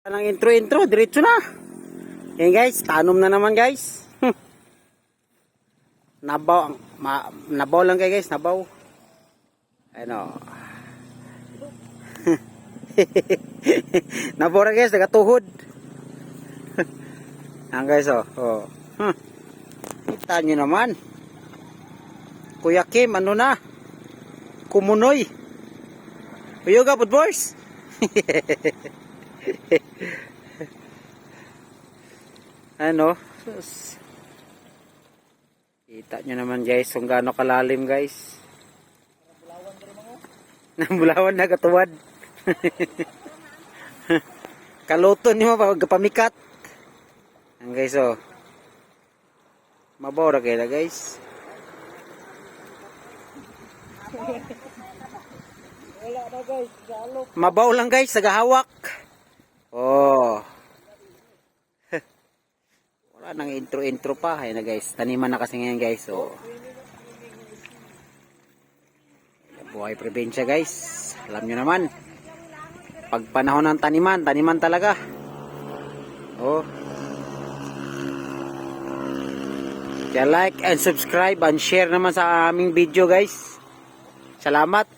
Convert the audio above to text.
Ang intro, diretso na. Yan guys, tanom na naman guys. Nabaw, nabaw lang kayo guys, nabaw. Ano. Nabaw na guys, nagatuhod. Ang guys oh. Oh. Kita nyo naman. Kuya Kim, ano na? Kumunoy. Uyog apod boys. Ano? Kita nyo naman guys kung gaano kalalim guys. Nambulawan na katuwad. Kaluton nyo pamikat. Ang guys oh. Mabora kayo na guys. Wala na guys, galok. Mabaw lang guys, nagahawak. Oh. Wala nang intro pa. Ayun na guys, taniman na kasi ngayon guys. So, buhay probinsya guys. Alam nyo naman. Pag panahon ng taniman, taniman talaga. Oh. Kaya like and subscribe and share naman sa aming video guys. Salamat.